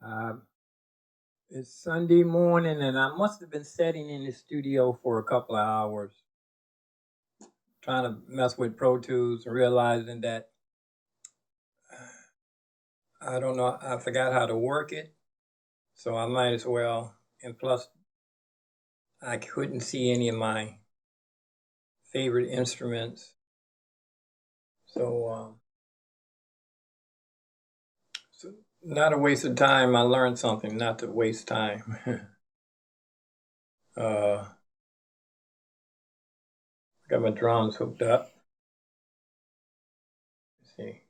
Uh, it's Sunday morning, and I must have been sitting in the studio for a couple of hours trying to mess with Pro Tools and realizing that I don't know, I forgot how to work it, so I might as well. And plus, I couldn't see any of my favorite instruments, so, so not a waste of time. I learned something, not to waste time. uh, got my drums hooked up. Let's see.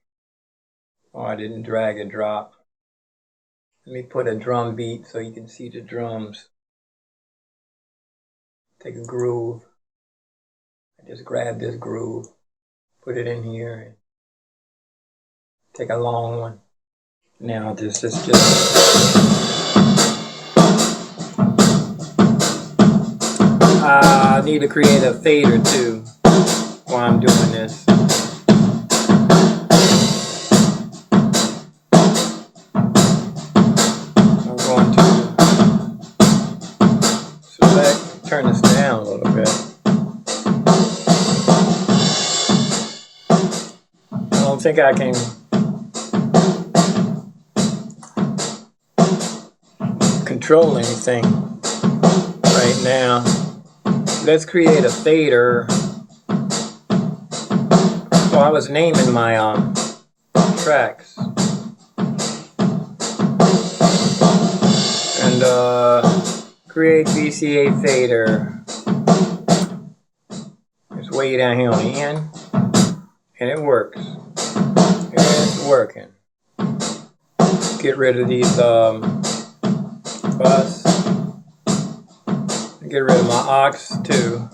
Oh, I didn't drag and drop. Let me put a drum beat so you can see the drums. Take a groove. I just grab this groove, put it in here, and take a long one. Now this is I need to create a fader too while I'm doing this. I'm going to select, turn this down a little bit. I don't think I can control anything right now. Let's create a fader. So I was naming my tracks. And create VCA fader. It's way down here on the end. And it works. It's working. Get rid of these bus. Get rid of my aux too.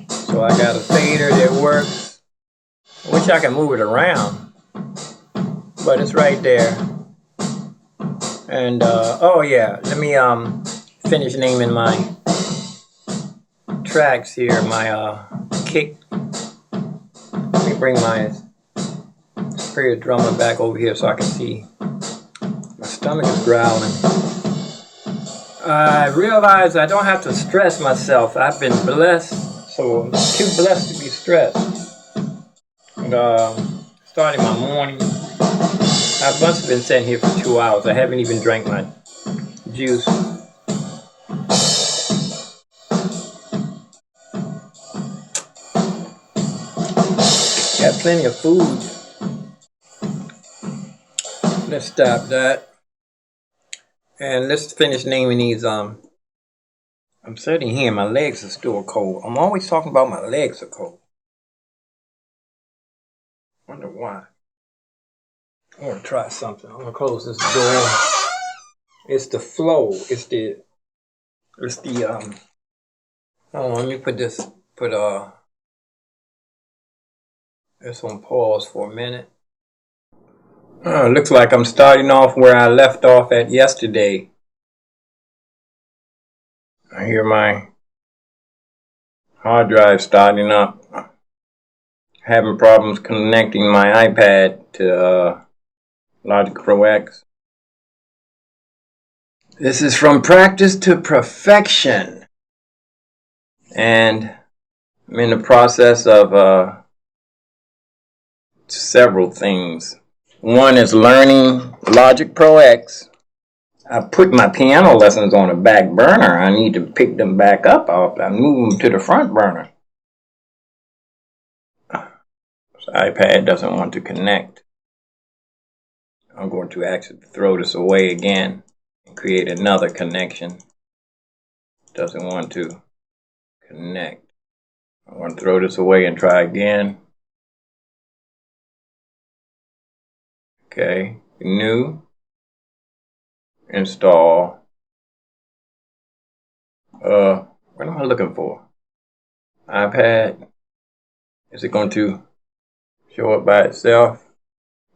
So I got a fader that works. I wish I could move it around, but it's right there. And oh yeah, let me finish naming my tracks here. My kick. Let me bring my spirit drummer back over here so I can see. My stomach is growling. I realize I don't have to stress myself. I've been blessed, so I'm too blessed to be stressed. And, starting my morning. I must have been sitting here for 2 hours. I haven't even drank my juice. Got plenty of food. Let's stop that. And let's finish naming these. I'm sitting here, my legs are still cold. I'm always talking about my legs are cold. Wonder why. I want to try something. I'm gonna close this door. It's the flow. It's the hold on, let me put this on pause for a minute. Looks like I'm starting off where I left off at yesterday. I hear my hard drive starting up. Having problems connecting my iPad to Logic Pro X. This is from practice to perfection. And I'm in the process of several things. One is learning Logic Pro X. I put my piano lessons on a back burner. I need to pick them back up. I move them to the front burner. This iPad doesn't want to connect. I'm going to actually throw this away again and create another connection. Doesn't want to connect. I'm going to throw this away and try again. Okay, new, install. What am I looking for? iPad. Is it going to show up by itself?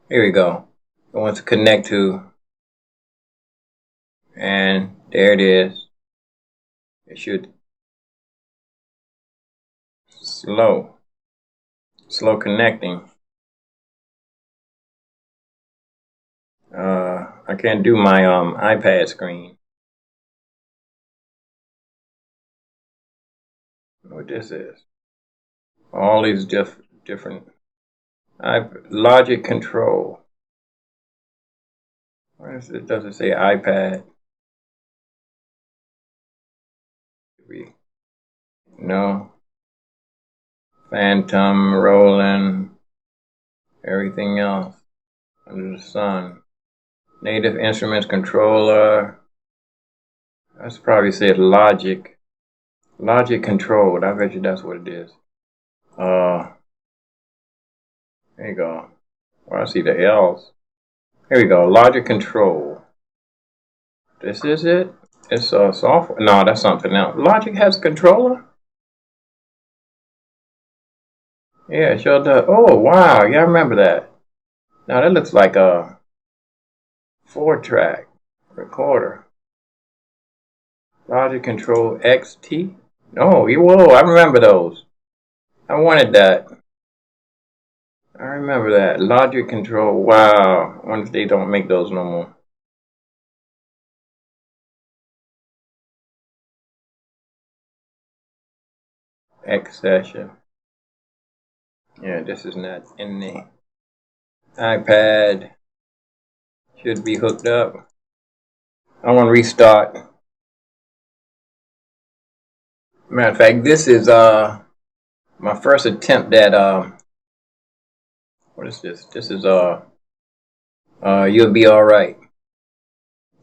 Here we go. It wants to connect to, and there it is. It should slow connecting. I can't do my iPad screen. What this is? All these different logic control. Where is it? Does it say iPad? No. Phantom, Roland, everything else under the sun. Native Instruments Controller. That's probably said Logic. Logic controlled. I bet you that's what it is. There you go. Well, I see the L's. Here we go. Logic control. This is it? It's software. No, that's something else. Logic has a controller? Yeah, it sure does. Oh, wow. Yeah, I remember that. Now, that looks like a 4-track recorder. Logic Control XT? Oh, whoa, I remember those. I wanted that. I remember that. Logic Control. Wow. I wonder if they don't make those no more. X session. Yeah, this is not in the iPad. Should be hooked up. I want to restart. Matter of fact, this is my first attempt at what is this? This is You'll Be Alright.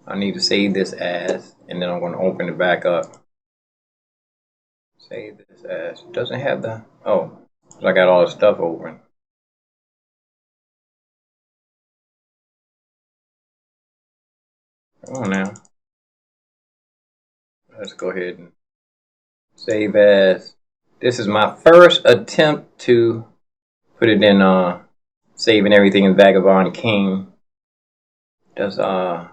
I need to save this as, and then I'm going to open it back up. Save this as. It doesn't have the, oh, so I got all the stuff open. Come on now. Let's go ahead and save as. This is my first attempt to put it in saving everything in Vagabond King. Do I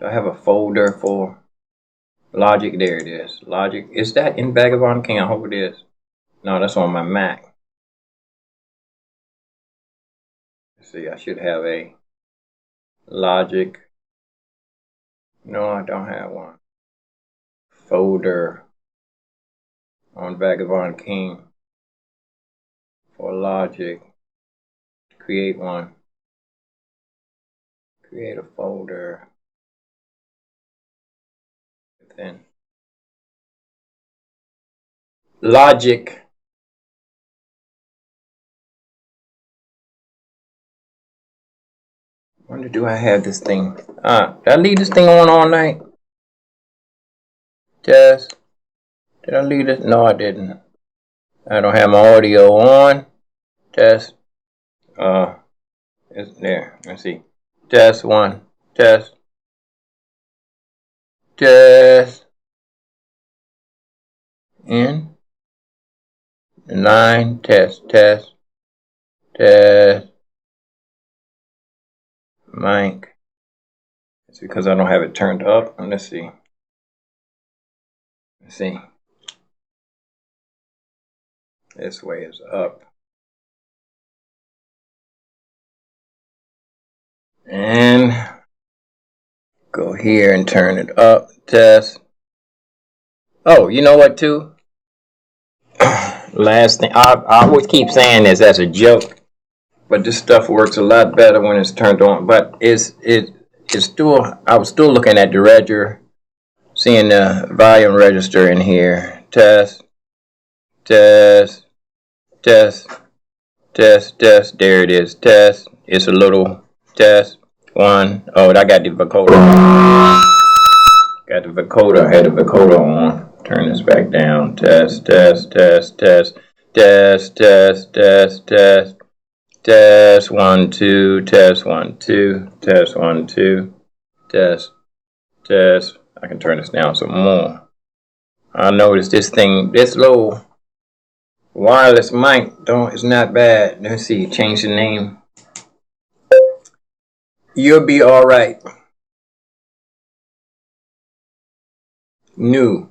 have a folder for Logic? There it is. Logic. Is that in Vagabond King? I hope it is. No, that's on my Mac. Let's see, I should have a Logic. No, I don't have one. Folder on Vagabond King for Logic. Create one. Create a folder. Then Logic. Wonder, do I have this thing? Did I leave this thing on all night? Test. Did I leave it? No, I didn't. I don't have my audio on. Test. It's there. Let's see. Test 1. Test. Test. In. 9. Test. Test. Test. Mic. It's because I don't have it turned up. Let's see. Let's see. This way is up. And go here and turn it up. Test. Oh, you know what too? Last thing, I always keep saying this as a joke, but this stuff works a lot better when it's turned on. But it's still, I was still looking at the register, seeing the volume register in here. Test, test, test, test, test. There it is. Test. It's a little test. 1. Oh, I got the vocoder. Got the vocoder. I had the vocoder on. Turn this back down. Test, test, test, test, test, test, test, test, test. 1, 2. Test 1, 2. Test 1, 2. Test, test. I can turn this down some more. I noticed this thing, this little wireless mic, it's not bad. Let's see. Change the name. You'll Be Alright. New.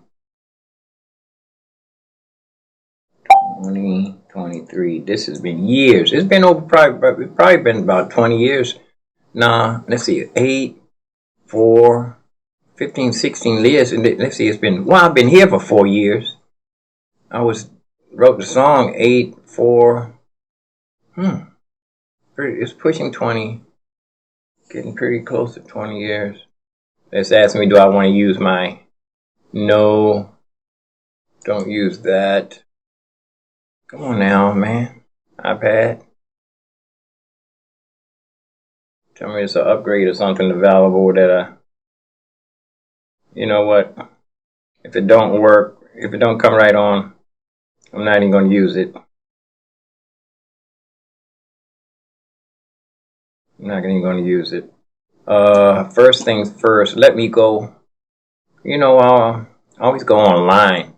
2023. This has been years. It's been over probably been about 20 years. Nah, let's see. 8, for 15, 16 years. And let's see, I've been here for 4 years. Wrote the song 8, 4, it's pushing 20, getting pretty close to 20 years. It's asking me, do I want to use no, don't use that. Come on now, man. iPad. Tell me it's an upgrade or something available that you know what? If it don't work, if it don't come right on, I'm not even going to use it. I'm not even going to use it. First things first, let me go. I always go online.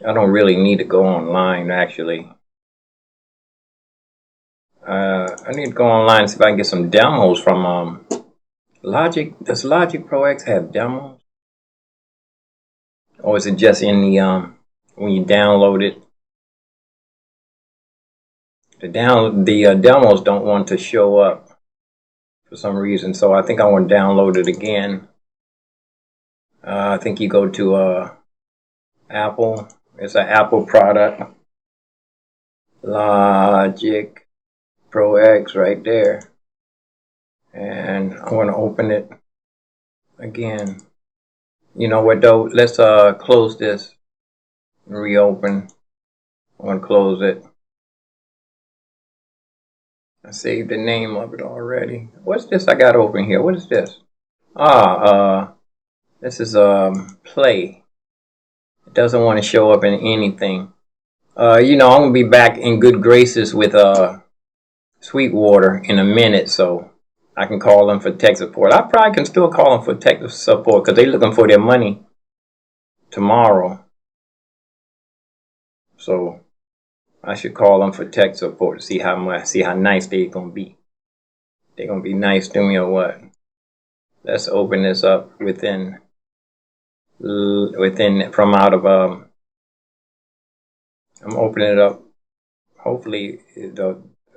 I don't really need to go online, actually. I need to go online and see if I can get some demos from Logic. Does Logic Pro X have demos? Or is it just in the when you download it? The demos don't want to show up for some reason, so I think I want to download it again. I think you go to Apple. It's an Apple product. Logic Pro X right there. And I want to open it again. You know what though? Let's close this and reopen. I want to close it. I saved the name of it already. What's this I got open here? What is this? This is play. It doesn't want to show up in anything. I'm gonna be back in good graces with Sweetwater in a minute, so I can call them for tech support. I probably can still call them for tech support because they're looking for their money tomorrow. So I should call them for tech support to see how nice they're gonna be. They're gonna be nice to me or what? Let's open this up from out of I'm opening it up. Hopefully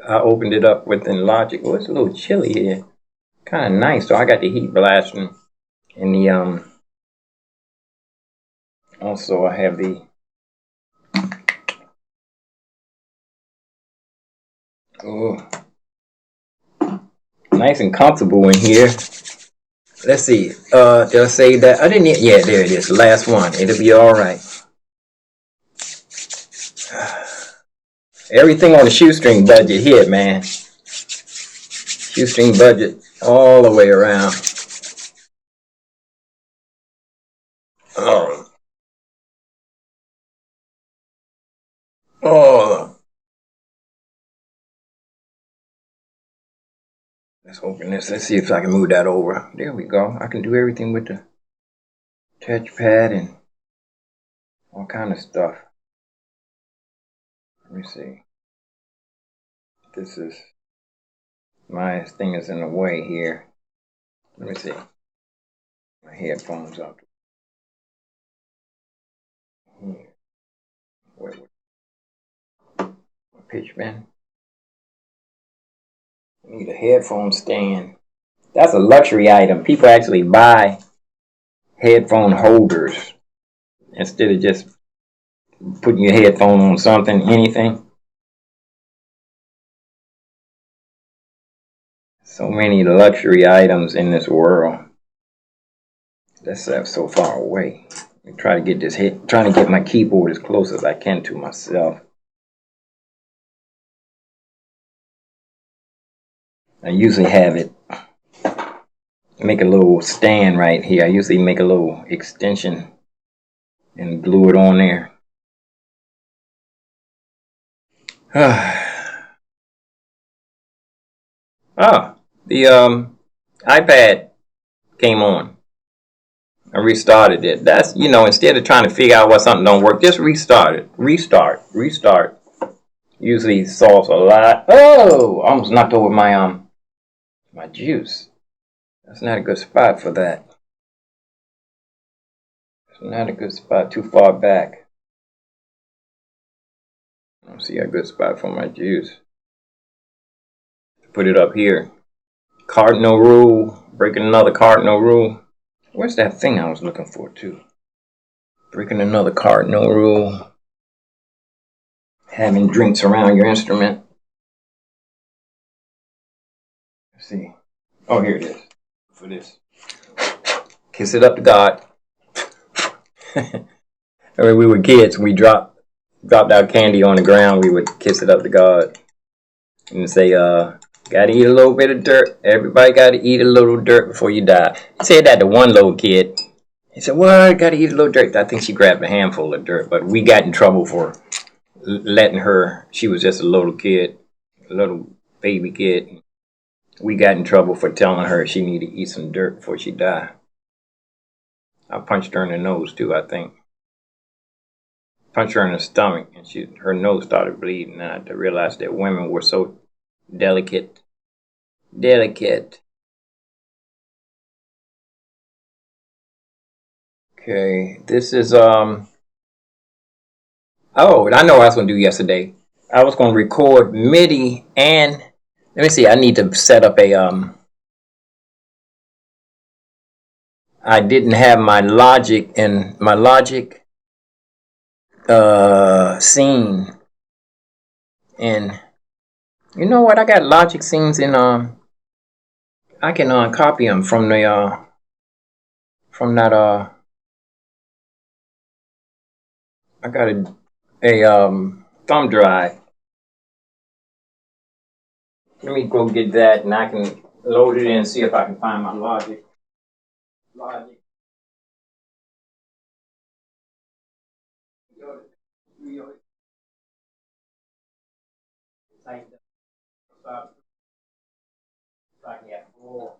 I opened it up within Logic. Oh, it's a little chilly here. Kind of nice. So I got the heat blasting in the also I have the nice and comfortable in here. Let's see. Did I say that? I didn't. Yeah, there it is. The last one. It'll be all right. Everything on the shoestring budget here, man. Shoestring budget all the way around. Oh. Let's open this. Let's see if I can move that over. There we go. I can do everything with the touchpad and all kind of stuff. Let me see. This is my thing is in the way here. Let me see. My headphones up. Wait. Pitch bend. I need a headphone stand. That's a luxury item. People actually buy headphone holders instead of just putting your headphone on something, anything. So many luxury items in this world. That's so far away. I try to get trying to get my keyboard as close as I can to myself. I usually have it make a little stand right here. I usually make a little extension and glue it on there. The iPad came on. I restarted it. That's, instead of trying to figure out why something don't work, just restart it. Restart. Usually solves a lot. Oh, I almost knocked over my juice. That's not a good spot for that. It's not a good spot, too far back. I don't see a good spot for my juice. Put it up here. Cardinal rule. Breaking another cardinal rule. Where's that thing I was looking for too? Breaking another cardinal rule. Having drinks around your instrument. Let's see. Oh, here it is. For this. Kiss it up to God. When we were kids, we dropped our candy on the ground. We would kiss it up to God and say, gotta eat a little bit of dirt. Everybody gotta eat a little dirt before you die. He said that to one little kid. He said, well, I gotta eat a little dirt. I think she grabbed a handful of dirt, but we got in trouble for letting her. She was just a little kid, a little baby kid. We got in trouble for telling her she needed to eat some dirt before she died. I punched her in the nose too, I think. Punched her in the stomach, and her nose started bleeding. And I realized that women were so delicate. Okay, this is oh, I know what I was gonna do yesterday. I was gonna record MIDI and let me see. I need to set up a I didn't have my Logic scene, and you know what? I got Logic scenes in I can copy them from the from that I got a thumb drive. Let me go get that, and I can load it in and see if I can find my Logic. I can have floor.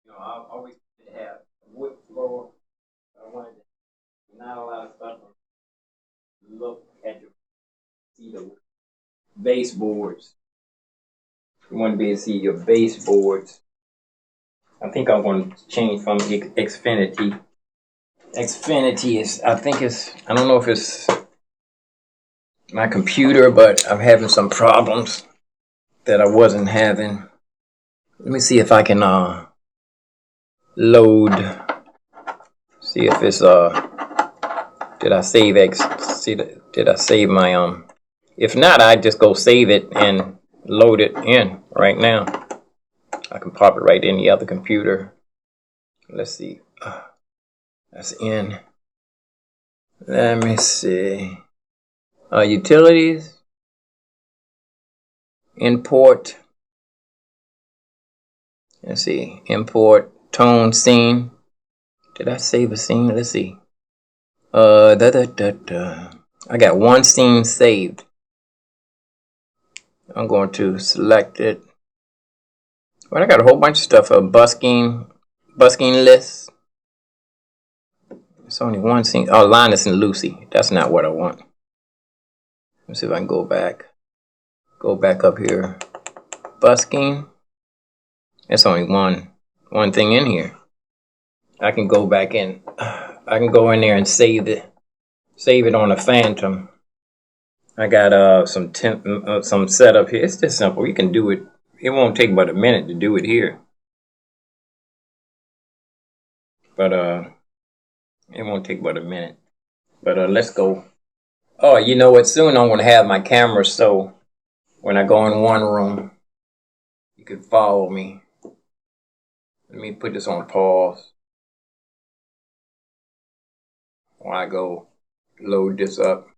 You know, I always have wood floor. I wanted to, not a lot of stuff. Look at your see the baseboards. You want to be able to see your baseboards. I think I'm going to change from Xfinity. Xfinity is, I think it's, I don't know if it's my computer, but I'm having some problems that I wasn't having. Let me see if I can load. See if it's did I save did I save my if not, I just go save it and load it in right now. I can pop it right in the other computer. Let's see. That's in. Let me see. Utilities. Import. Let's see. Import tone scene. Did I save a scene? Let's see. I got one scene saved. I'm going to select it. Well, I got a whole bunch of stuff. Busking list. It's only one scene. Oh, Linus and Lucy. That's not what I want. Let's see if I can go back. Go back up here. Busking. It's only one thing in here. I can go back in. I can go in there and save it on a Phantom. I got some setup here. It's just simple. You can do it. It won't take but a minute to do it here. But it won't take but a minute. But let's go. Oh, you know what? Soon I'm gonna have my camera, so when I go in one room, you can follow me. Let me put this on pause while I go load this up.